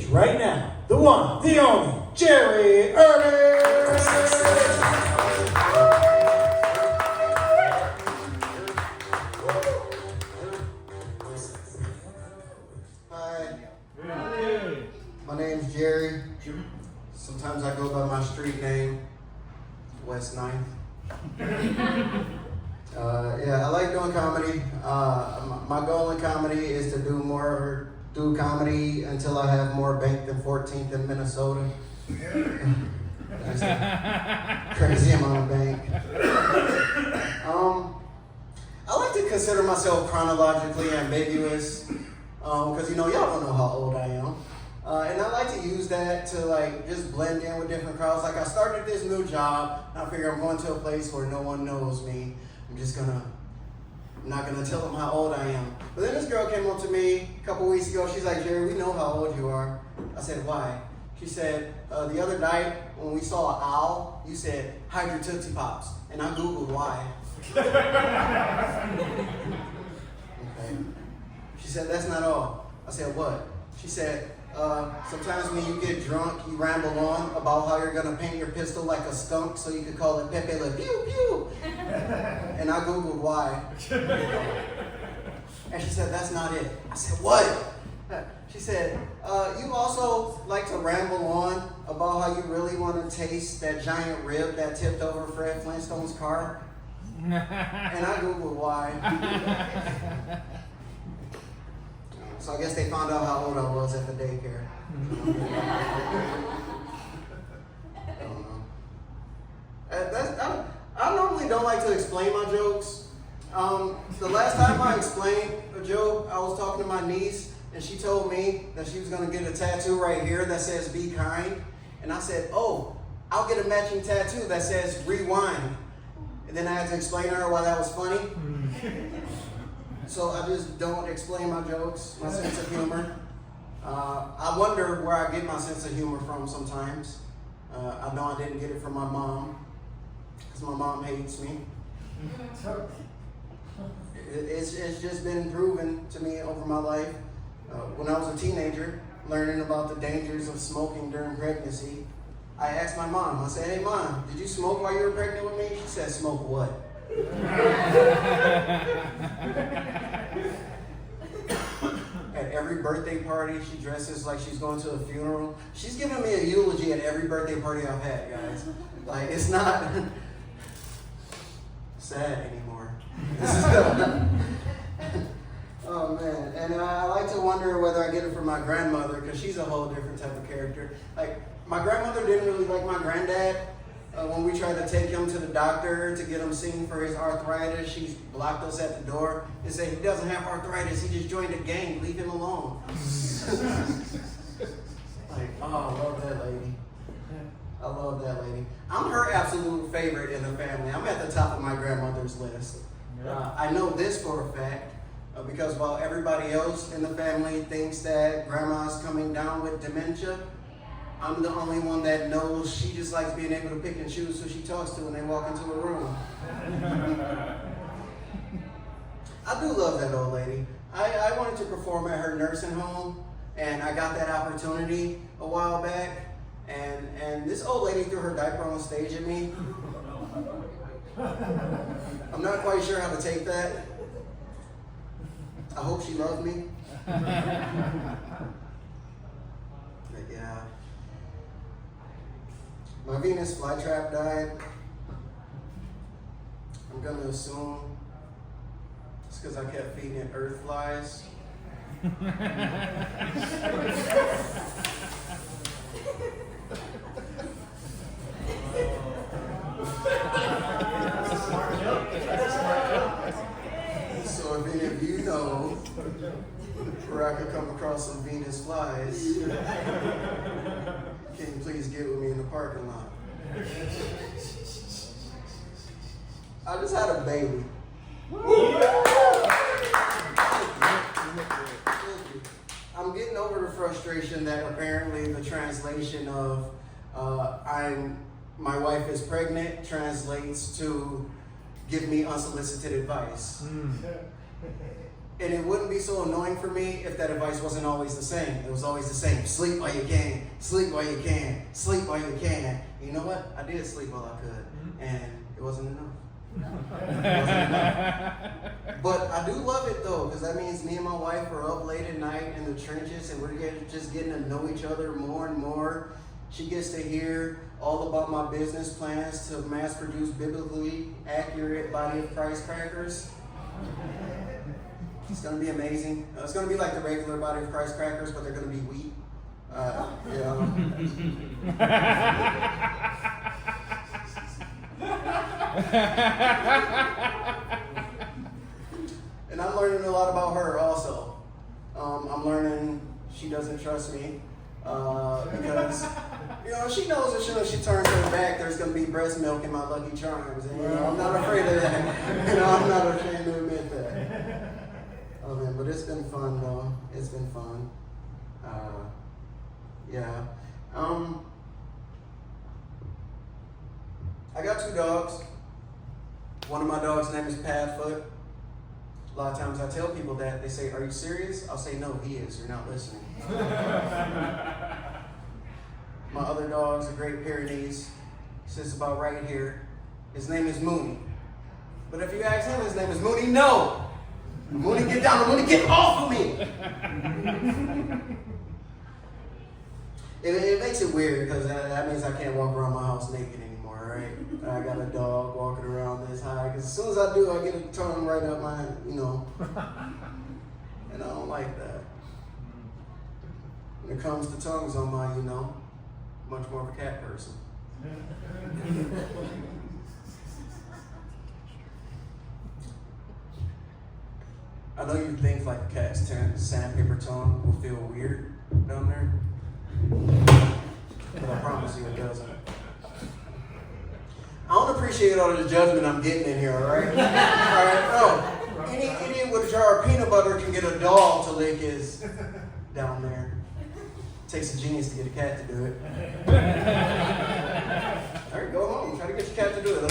stage right now, the one, the only, Jerry IRBY! Hi, my name's Jerry. Sometimes I go by my street name, West 9th. Yeah, I like doing comedy. My goal in comedy is to do comedy until I have more bank than 14th in Minnesota. That's a crazy amount of bank. I like to consider myself chronologically ambiguous, because y'all don't know how old I am. And I like to use that to just blend in with different crowds. Like I started this new job, and I figure I'm going to a place where no one knows me. I'm not gonna tell them how old I am. But then this girl came up to me a couple weeks ago. She's like, Jerry, we know how old you are. I said, why? She said, the other night when we saw an owl, you said, hide your Tootsie Pops. And I Googled why. Okay. She said, that's not all. I said, what? She said, sometimes when you get drunk, you ramble on about how you're gonna paint your pistol like a skunk so you could call it Pepe Le Pew Pew. And I Googled why. And she said, that's not it. I said, what? She said, you also like to ramble on about how you really want to taste that giant rib that tipped over Fred Flintstone's car. And I Googled why. So I guess they found out how old I was at the daycare. I don't know. I normally don't like to explain my jokes. The last time I explained a joke, I was talking to my niece, and she told me that she was going to get a tattoo right here that says "Be kind." And I said, oh, I'll get a matching tattoo that says "Rewind." And then I had to explain to her why that was funny. So I just don't explain my jokes, my sense of humor. I wonder where I get my sense of humor from sometimes. I know I didn't get it from my mom, because my mom hates me. It's just been proven to me over my life. When I was a teenager, learning about the dangers of smoking during pregnancy, I asked my mom, I said, hey Mom, did you smoke while you were pregnant with me? She said, smoke what? At every birthday party, she dresses like she's going to a funeral. She's giving me a eulogy at every birthday party I've had, guys. It's not sad anymore. Oh man, and I like to wonder whether I get it from my grandmother, because she's a whole different type of character. My grandmother didn't really like my granddad. When we tried to take him to the doctor to get him seen for his arthritis, she blocked us at the door and said, he doesn't have arthritis, he just joined a gang, leave him alone. Oh, I love that lady. I love that lady. I'm her absolute favorite in the family. I'm at the top of my grandmother's list. I know this for a fact, because while everybody else in the family thinks that grandma's coming down with dementia, I'm the only one that knows she just likes being able to pick and choose who she talks to when they walk into a room. I do love that old lady. I wanted to perform at her nursing home, and I got that opportunity a while back, and this old lady threw her diaper on stage at me. I'm not quite sure how to take that. I hope she loved me. But yeah. My Venus flytrap died. I'm gonna assume it's because I kept feeding it earth flies. So if any of you know where I could come across some Venus flies, can you please get with me in the parking lot? I just had a baby. I'm getting over the frustration that apparently the translation of my wife is pregnant translates to give me unsolicited advice. And it wouldn't be so annoying for me if that advice wasn't always the same. It was always the same. Sleep while you can. Sleep while you can. Sleep while you can. And you know what? I did sleep while I could. And it wasn't enough. But I do love it though, because that means me and my wife are up late at night in the trenches and we're just getting to know each other more and more. She gets to hear all about my business plans to mass produce biblically accurate body of Christ crackers. It's going to be amazing. It's going to be like the regular body of Christ crackers, but they're going to be wheat. And I'm learning a lot about her also. I'm learning she doesn't trust me because she knows that she turns her back, there's going to be breast milk in my Lucky Charms. And I'm not afraid of that. I'm not ashamed to admit that. Oh man, but it's been fun though. It's been fun. I got 2 dogs. One of my dogs' name is Padfoot. A lot of times I tell people that. They say, "Are you serious?" I'll say, "No, he is. You're not listening." My other dog's a Great Pyrenees. He sits about right here. His name is Mooney. But if you ask him, his name is Mooney. No! Mooney, get down. Mooney, get off of me! It makes it weird because that means I can't walk around my house naked anymore, right? I got a dog walking around this high because as soon as I do, I get a tongue right up my, and I don't like that. When it comes to tongues on my, much more of a cat person. I know you think like a cat's sandpaper tongue will feel weird down there, but I promise you it doesn't. I don't appreciate all the judgment I'm getting in here, all right? All right, no. Any idiot with a jar of peanut butter can get a dog to lick his down there. It takes a genius to get a cat to do it. All right, go home. Try to get your cat to do it.